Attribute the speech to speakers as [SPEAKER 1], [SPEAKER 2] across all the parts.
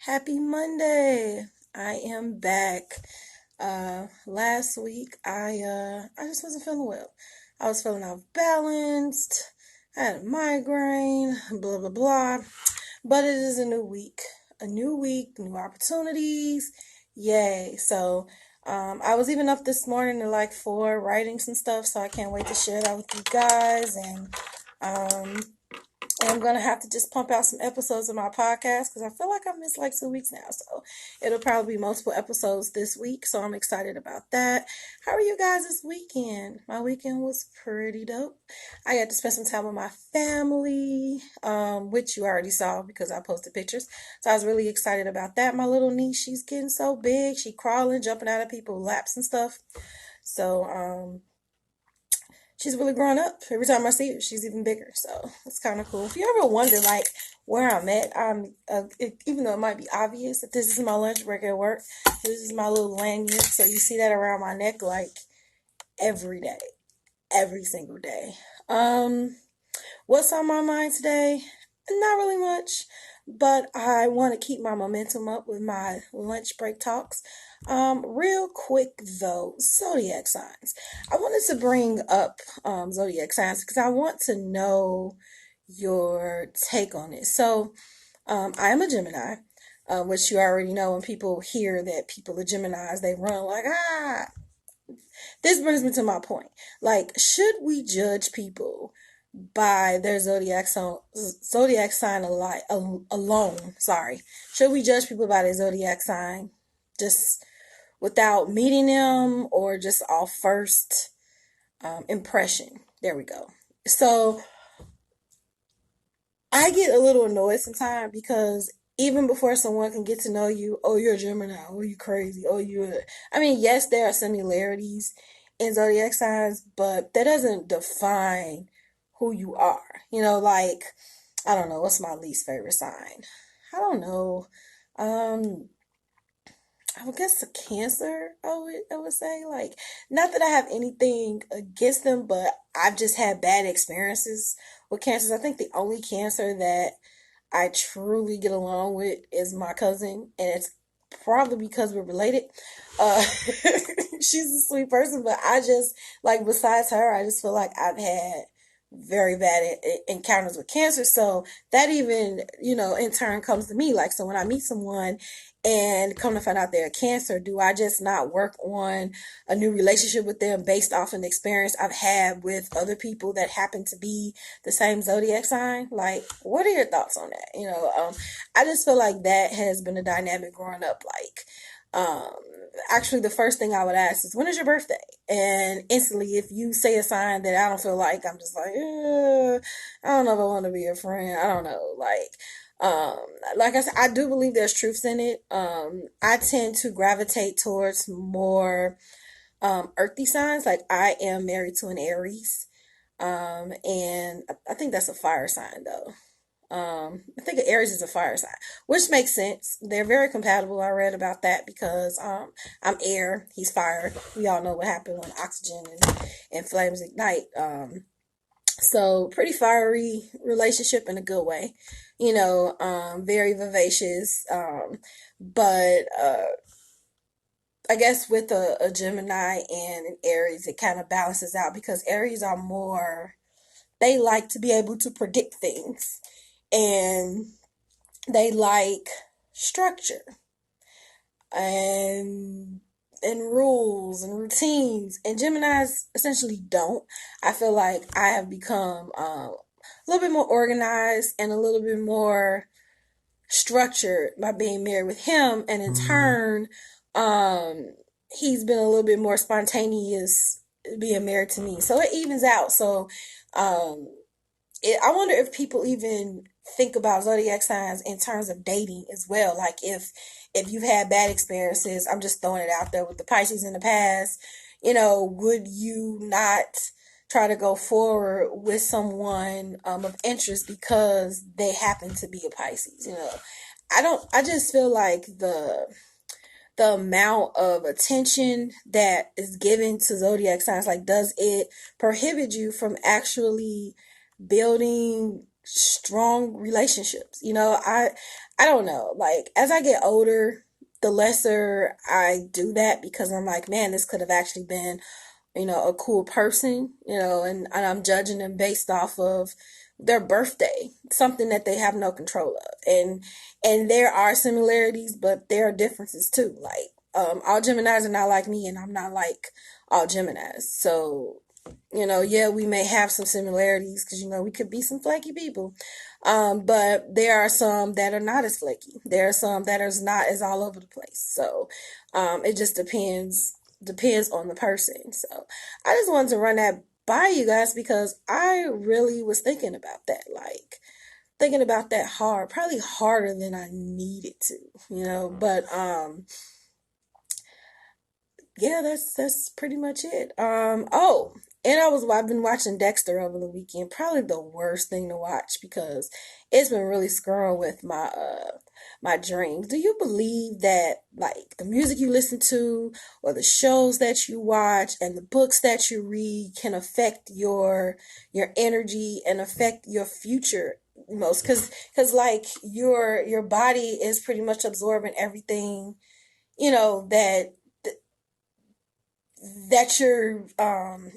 [SPEAKER 1] Happy Monday. I am back. Last week I just wasn't feeling well. I was feeling off balanced. I had a migraine, blah blah blah. But it is a new week. A new week, new opportunities. Yay. So I was even up this morning at like 4 writing some stuff, so I can't wait to share that with you guys. Um and I'm gonna have to just pump out some episodes of my podcast because I feel like I've missed like 2 weeks now. So it'll probably be multiple episodes this week. So I'm excited about that. How are you guys this weekend? My weekend was pretty dope. I got to spend some time with my family, which you already saw because I posted pictures. So I was really excited about that. My little niece, she's getting so big. She crawling, jumping out of people's laps and stuff. So she's really grown up. Every time I see her, she's even bigger. So it's kind of cool. If you ever wonder, like, where I'm at, even though it might be obvious that this is my lunch break at work, this is my little lanyard. So you see that around my neck, like, every day, every single day. What's on my mind today? Not really much, but I want to keep my momentum up with my lunch break talks. Real quick though, zodiac signs. I wanted to bring up zodiac signs because I want to know your take on it. So, I am a Gemini, which you already know. When people hear that people are Geminis, they run like ah. This brings me to my point. Like, should we judge people by their zodiac sign alone? Sorry, should we judge people by their zodiac sign just without meeting them or just off first impression? There we go. So I get a little annoyed sometimes because even before someone can get to know you, oh, you're a Gemini, oh, you crazy, oh, I mean, yes, there are similarities in zodiac signs, but that doesn't define who you are. Like, I don't know, what's my least favorite sign? I don't know. Um, I would guess a Cancer, I would say. Like, not that I have anything against them, but I've just had bad experiences with cancers. I think the only Cancer that I truly get along with is my cousin, and it's probably because we're related. Uh, she's a sweet person, but I just, like, besides her, I just feel like I've had very bad encounters with cancer. So that even, in turn comes to me. Like, so when I meet someone and come to find out they're cancer, do I just not work on a new relationship with them based off an experience I've had with other people that happen to be the same zodiac sign? Like, what are your thoughts on that? I just feel like that has been a dynamic growing up. Like, actually, the first thing I would ask is, when is your birthday? And instantly, if you say a sign that I don't feel like, I'm just like, I don't know if I want to be your friend. I don't know. Um, like I said, I do believe there's truths in it. I tend to gravitate towards more earthy signs. Like, I am married to an Aries. And I think that's a fire sign though. I think Aries is a fire sign, which makes sense. They're very compatible. I read about that because I'm air, he's fire. We all know what happened when oxygen and flames ignite. So pretty fiery relationship in a good way. Very vivacious. But I guess with a Gemini and an Aries, it kind of balances out because Aries are more, they like to be able to predict things, and they like structure and rules and routines, and Geminis essentially don't. I feel like I have become a little bit more organized and a little bit more structured by being married with him, and in turn, he's been a little bit more spontaneous being married to me, so it evens out. So um I wonder if people even think about zodiac signs in terms of dating as well. Like, if you've had bad experiences, I'm just throwing it out there with the Pisces in the past, would you not try to go forward with someone of interest because they happen to be a Pisces? I just feel like the amount of attention that is given to zodiac signs, like, does it prohibit you from actually building strong relationships. I don't know. Like as I get older, the lesser I do that because I'm like, man, this could have actually been, a cool person, and I'm judging them based off of their birthday, something that they have no control of. And there are similarities, but there are differences too. Like all Geminis are not like me, and I'm not like all Geminis. So, yeah, we may have some similarities because we could be some flaky people. But there are some that are not as flaky. There are some that are not as all over the place. So, it just depends on the person. So I just wanted to run that by you guys because I really was thinking about that, like thinking about that hard, probably harder than I needed to, but yeah, that's pretty much it. Oh, and I've been watching Dexter over the weekend. Probably the worst thing to watch because it's been really screwing with my dreams. Do you believe that like the music you listen to or the shows that you watch and the books that you read can affect your energy and affect your future most? Because like your body is pretty much absorbing everything that you're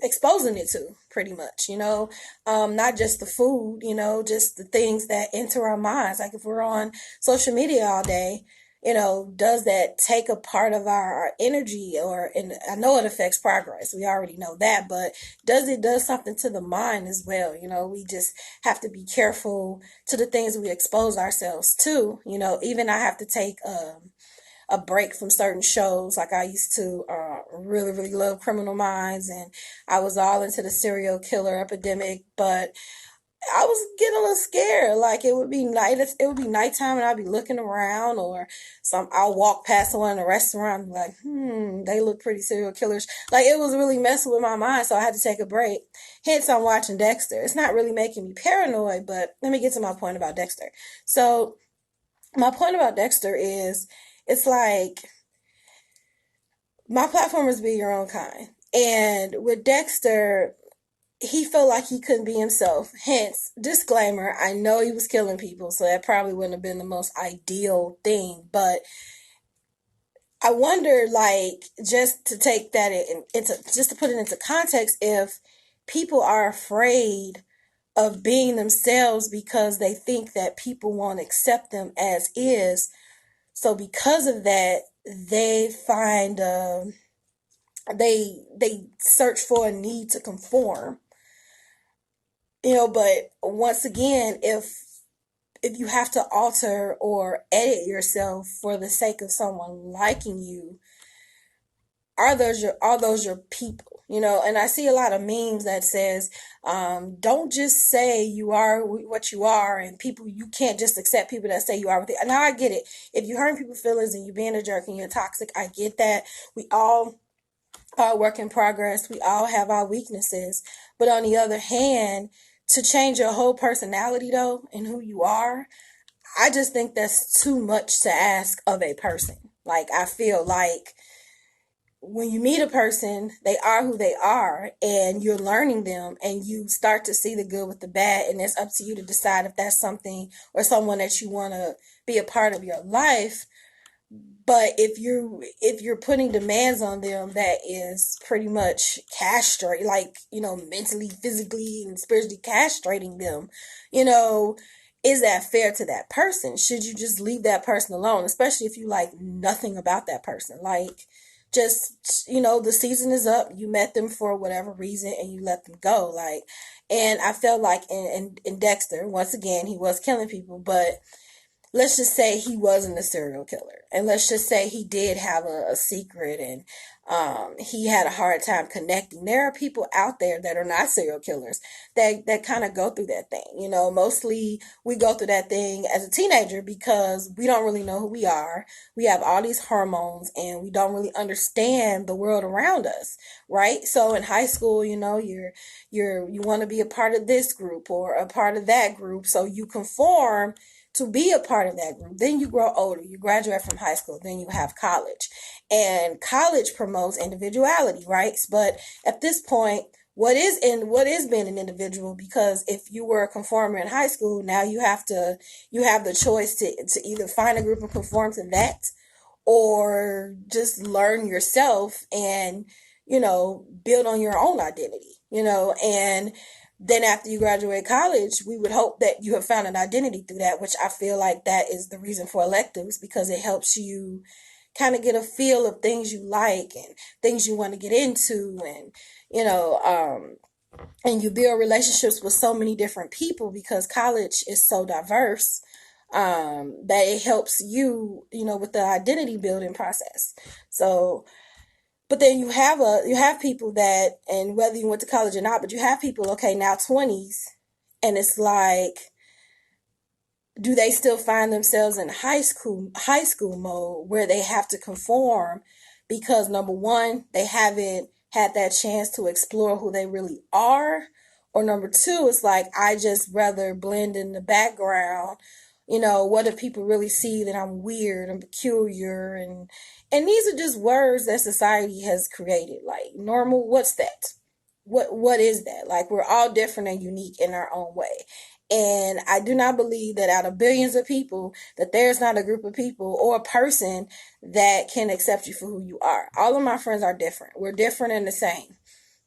[SPEAKER 1] exposing it to pretty much, not just the food, just the things that enter our minds. Like if we're on social media all day, does that take a part of our energy? And I know it affects progress, we already know that, but does something to the mind as well? We just have to be careful to the things we expose ourselves to. Even I have to take a break from certain shows. Like I used to really, really love Criminal Minds, and I was all into the serial killer epidemic, but I was getting a little scared. Like it would be nighttime, and I'd be looking around, or I'll walk past someone in a restaurant, and be like, they look pretty serial killers. Like it was really messing with my mind, so I had to take a break. Hence, I'm watching Dexter. It's not really making me paranoid, but let me get to my point about Dexter. So my point about Dexter is it's like my platform is be your own kind. And with Dexter, he felt like he couldn't be himself. Hence, disclaimer, I know he was killing people, so that probably wouldn't have been the most ideal thing. But I wonder, like, just to take that just to put it into context, if people are afraid of being themselves because they think that people won't accept them as is. So because of that, they find they search for a need to conform. But once again, if you have to alter or edit yourself for the sake of someone liking you, are those your people? And I see a lot of memes that says, don't just say you are what you are, and people, you can't just accept people that say you are what they. Now I get it. If you're hurting people's feelings and you're being a jerk and you're toxic, I get that. We all are a work in progress. We all have our weaknesses. But on the other hand, to change your whole personality though and who you are, I just think that's too much to ask of a person. Like I feel like when you meet a person, they are who they are, and you're learning them, and you start to see the good with the bad, and it's up to you to decide if that's something or someone that you want to be a part of your life. But if you're putting demands on them that is pretty much castrate, like mentally, physically, and spiritually castrating them, you know, is that fair to that person? Should you just leave that person alone, especially if you like nothing about that person? Like, just the season is up. You met them for whatever reason, and you let them go. Like, and I felt like in Dexter, once again, he was killing people, but let's just say he wasn't a serial killer, and let's just say he did have a secret, and he had a hard time connecting. There are people out there that are not serial killers that kind of go through that thing. Mostly we go through that thing as a teenager because we don't really know who we are. We have all these hormones, and we don't really understand the world around us, right? So in high school, you want to be a part of this group or a part of that group, so you conform to be a part of that group. Then you grow older, you graduate from high school, then you have college. And college promotes individuality, right? But at this point, what is being an individual, because if you were a conformer in high school, now you have the choice to either find a group and conform to that, or just learn yourself and, build on your own identity, and then after you graduate college, we would hope that you have found an identity through that, which I feel like that is the reason for electives, because it helps you kind of get a feel of things you like and things you want to get into, and you know and you build relationships with so many different people, because college is so diverse, that it helps you, with the identity building process. So, but then you have people that, and whether you went to college or not, but you have people, okay, now 20s, and it's like, do they still find themselves in high school mode where they have to conform because, number one, they haven't had that chance to explore who they really are, or number two, it's like, I just rather blend in the background. What if people really see that I'm weird and peculiar, and these are just words that society has created, like normal. What's that? What is that? Like, we're all different and unique in our own way. And I do not believe that out of billions of people, that there's not a group of people or a person that can accept you for who you are. All of my friends are different. We're different and the same.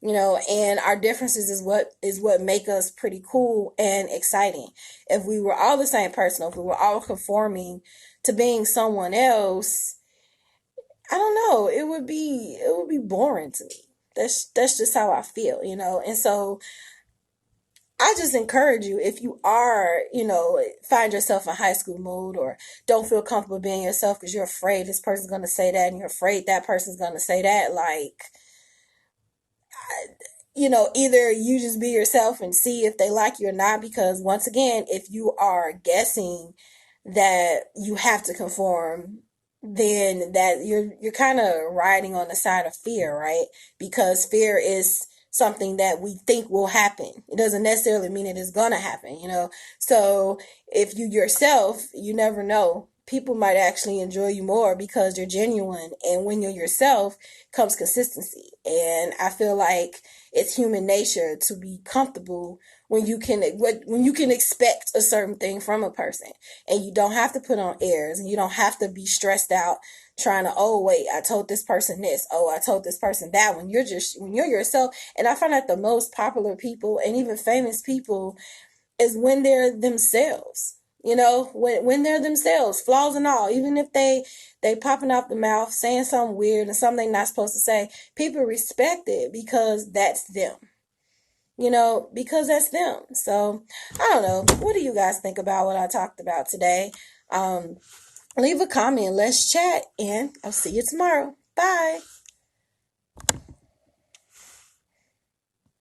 [SPEAKER 1] And our differences is what make us pretty cool and exciting. If we were all the same person, if we were all conforming to being someone else, I don't know, it would be boring to me. That's just how I feel. And so I just encourage you, if you are, find yourself in high school mode, or don't feel comfortable being yourself because you're afraid this person's going to say that and you're afraid that person's going to say that, like, either you just be yourself and see if they like you or not. Because once again, if you are guessing that you have to conform, then that you're kind of riding on the side of fear, right? Because fear is something that we think will happen. It doesn't necessarily mean it is gonna happen. So if you yourself, you never know. People might actually enjoy you more because you're genuine, and when you're yourself comes consistency. And I feel like it's human nature to be comfortable when you can expect a certain thing from a person, and you don't have to put on airs, and you don't have to be stressed out trying to, oh wait, I told this person this, oh I told this person that, when you're yourself. And I find that the most popular people and even famous people is when they're themselves. When they're themselves, flaws and all, even if they popping out the mouth saying something weird and something they're not supposed to say, people respect it because that's them. Because that's them. So I don't know. What do you guys think about what I talked about today? Leave a comment. Let's chat, and I'll see you tomorrow. Bye.